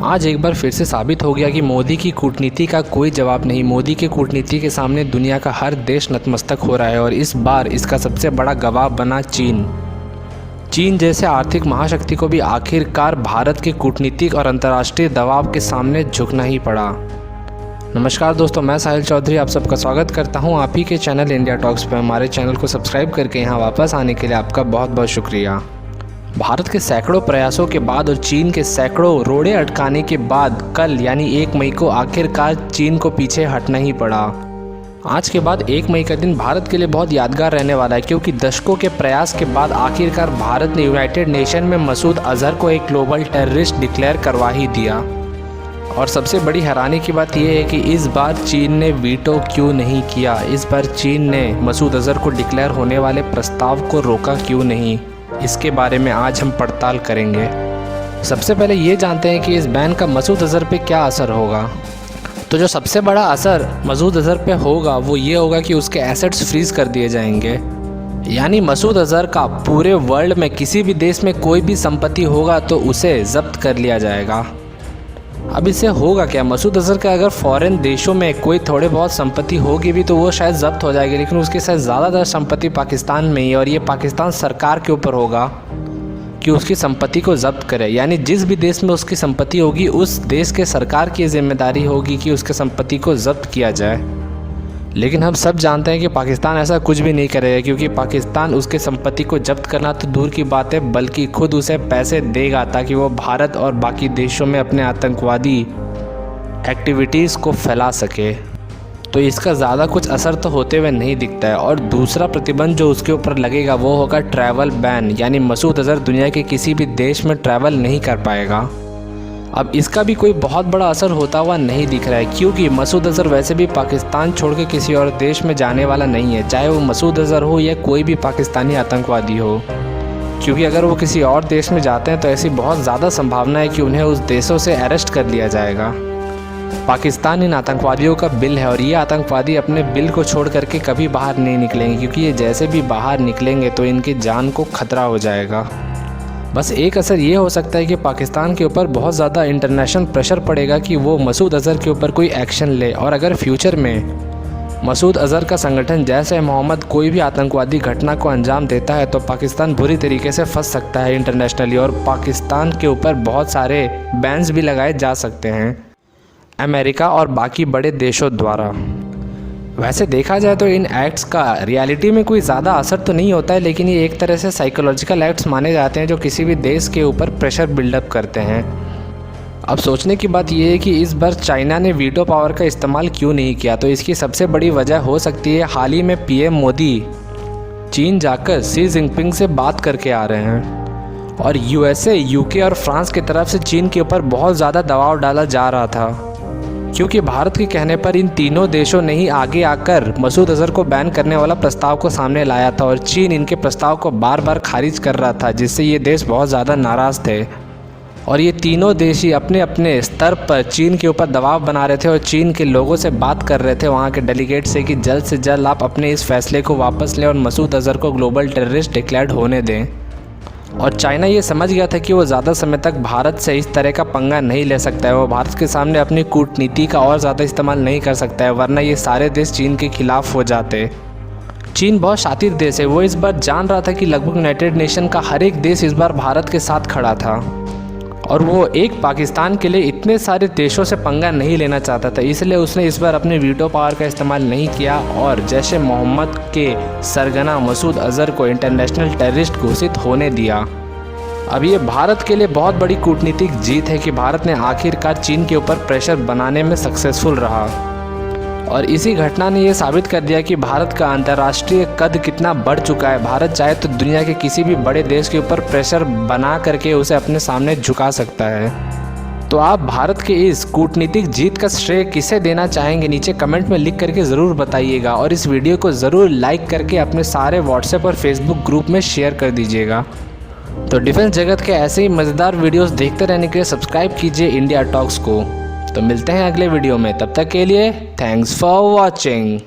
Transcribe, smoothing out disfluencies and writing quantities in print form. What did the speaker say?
आज एक बार फिर से साबित हो गया कि मोदी की कूटनीति का कोई जवाब नहीं। मोदी की कूटनीति के सामने दुनिया का हर देश नतमस्तक हो रहा है और इस बार इसका सबसे बड़ा गवाह बना चीन। चीन जैसे आर्थिक महाशक्ति को भी आखिरकार भारत के कूटनीतिक और अंतर्राष्ट्रीय दबाव के सामने झुकना ही पड़ा। नमस्कार दोस्तों, मैं साहिल चौधरी आप सबका स्वागत करता हूं आप ही के चैनल इंडिया टॉक्स पर। हमारे चैनल को सब्सक्राइब करके यहां वापस आने के लिए आपका बहुत बहुत शुक्रिया। भारत के सैकड़ों प्रयासों के बाद और चीन के सैकड़ों रोड़े अटकाने के बाद कल यानी 1 मई को आखिरकार चीन को पीछे हटना ही पड़ा। आज के बाद 1 मई का दिन भारत के लिए बहुत यादगार रहने वाला है, क्योंकि दशकों के प्रयास के बाद आखिरकार भारत ने यूनाइटेड नेशन में मसूद अजहर को एक ग्लोबल टेररिस्ट डिक्लेयर करवा ही दिया। और सबसे बड़ी हैरानी की बात यह है कि इस बार चीन ने वीटो क्यों नहीं किया। इस बार चीन ने मसूद अजहर को डिक्लेयर होने वाले प्रस्ताव को रोका क्यों नहीं, इसके बारे में आज हम पड़ताल करेंगे। सबसे पहले ये जानते हैं कि इस बैन का मसूद अजहर पे क्या असर होगा। तो जो सबसे बड़ा असर मसूद अजहर पे होगा वो ये होगा कि उसके एसेट्स फ्रीज कर दिए जाएंगे। यानी मसूद अजहर का पूरे वर्ल्ड में किसी भी देश में कोई भी संपत्ति होगा तो उसे जब्त कर लिया जाएगा। अब इससे होगा क्या, मसूद अजहर का अगर फॉरेन देशों में कोई थोड़े बहुत संपत्ति होगी भी तो वो शायद जब्त हो जाएगी, लेकिन उसके साथ ज़्यादातर संपत्ति पाकिस्तान में ही, और ये पाकिस्तान सरकार के ऊपर होगा कि उसकी संपत्ति को जब्त करे। यानी जिस भी देश में उसकी संपत्ति होगी उस देश के सरकार की जिम्मेदारी होगी कि उसके संपत्ति को जब्त किया जाए। लेकिन हम सब जानते हैं कि पाकिस्तान ऐसा कुछ भी नहीं करेगा, क्योंकि पाकिस्तान उसके संपत्ति को जब्त करना तो दूर की बात है बल्कि खुद उसे पैसे देगा ताकि वो भारत और बाकी देशों में अपने आतंकवादी एक्टिविटीज़ को फैला सके। तो इसका ज़्यादा कुछ असर तो होते हुए नहीं दिखता है। और दूसरा प्रतिबंध जो उसके ऊपर लगेगा वो होगा ट्रैवल बैन, यानी मसूद अजहर दुनिया के किसी भी देश में ट्रैवल नहीं कर पाएगा। अब इसका भी कोई बहुत बड़ा असर होता हुआ नहीं दिख रहा है, क्योंकि मसूद अजहर वैसे भी पाकिस्तान छोड़ के किसी और देश में जाने वाला नहीं है, चाहे वो मसूद अजहर हो या कोई भी पाकिस्तानी आतंकवादी हो। क्योंकि अगर वो किसी और देश में जाते हैं तो ऐसी बहुत ज़्यादा संभावना है कि उन्हें उस देशों से अरेस्ट कर लिया जाएगा। पाकिस्तान इन आतंकवादियों का बिल है और ये आतंकवादी अपने बिल को छोड़ करके कभी बाहर नहीं निकलेंगे, क्योंकि ये जैसे भी बाहर निकलेंगे तो इनकी जान को खतरा हो जाएगा। बस एक असर ये हो सकता है कि पाकिस्तान के ऊपर बहुत ज़्यादा इंटरनेशनल प्रेशर पड़ेगा कि वो मसूद अजहर के ऊपर कोई एक्शन ले। और अगर फ्यूचर में मसूद अजहर का संगठन जैसे मोहम्मद कोई भी आतंकवादी घटना को अंजाम देता है तो पाकिस्तान बुरी तरीके से फंस सकता है इंटरनेशनली, और पाकिस्तान के ऊपर बहुत सारे बैन्स भी लगाए जा सकते हैं अमेरिका और बाकी बड़े देशों द्वारा। वैसे देखा जाए तो इन एक्ट्स का रियलिटी में कोई ज़्यादा असर तो नहीं होता है, लेकिन ये एक तरह से साइकोलॉजिकल एक्ट्स माने जाते हैं जो किसी भी देश के ऊपर प्रेशर बिल्डअप करते हैं। अब सोचने की बात यह है कि इस बार चाइना ने वीटो पावर का इस्तेमाल क्यों नहीं किया। तो इसकी सबसे बड़ी वजह हो सकती है हाल ही में पीएम मोदी चीन जाकर शी जिनपिंग से बात करके आ रहे हैं और यूएसए, यूके और फ्रांस की तरफ से चीन के ऊपर बहुत ज़्यादा दबाव डाला जा रहा था, क्योंकि भारत के कहने पर इन तीनों देशों ने ही आगे आकर मसूद अजहर को बैन करने वाला प्रस्ताव को सामने लाया था और चीन इनके प्रस्ताव को बार बार खारिज कर रहा था, जिससे ये देश बहुत ज़्यादा नाराज़ थे। और ये तीनों देश ही अपने अपने स्तर पर चीन के ऊपर दबाव बना रहे थे और चीन के लोगों से बात कर रहे थे, वहाँ के डेलीगेट से, कि जल्द से जल्द आप अपने इस फैसले को वापस लें और मसूद अजहर को ग्लोबल टेररिस्ट डिक्लेयर्ड होने दें। और चाइना ये समझ गया था कि वो ज़्यादा समय तक भारत से इस तरह का पंगा नहीं ले सकता है, वो भारत के सामने अपनी कूटनीति का और ज़्यादा इस्तेमाल नहीं कर सकता है, वरना ये सारे देश चीन के खिलाफ हो जाते। चीन बहुत शातिर देश है, वो इस बार जान रहा था कि लगभग यूनाइटेड नेशन का हर एक देश इस बार भारत के साथ खड़ा था और वो एक पाकिस्तान के लिए इतने सारे देशों से पंगा नहीं लेना चाहता था, इसलिए उसने इस बार अपने वीटो पावर का इस्तेमाल नहीं किया और जैसे मोहम्मद के सरगना मसूद अजहर को इंटरनेशनल टेररिस्ट घोषित होने दिया। अब ये भारत के लिए बहुत बड़ी कूटनीतिक जीत है कि भारत ने आखिरकार चीन के ऊपर प्रेशर बनाने में सक्सेसफुल रहा और इसी घटना ने यह साबित कर दिया कि भारत का अंतर्राष्ट्रीय कद कितना बढ़ चुका है। भारत चाहे तो दुनिया के किसी भी बड़े देश के ऊपर प्रेशर बना करके उसे अपने सामने झुका सकता है। तो आप भारत के इस कूटनीतिक जीत का श्रेय किसे देना चाहेंगे, नीचे कमेंट में लिख करके ज़रूर बताइएगा और इस वीडियो को ज़रूर लाइक करके अपने सारे व्हाट्सएप और फेसबुक ग्रुप में शेयर कर दीजिएगा। तो डिफेंस जगत के ऐसे ही मज़ेदार वीडियोस देखते रहने के लिए सब्सक्राइब कीजिए इंडिया टॉक्स को। तो मिलते हैं अगले वीडियो में, तब तक के लिए थैंक्स फॉर वॉचिंग।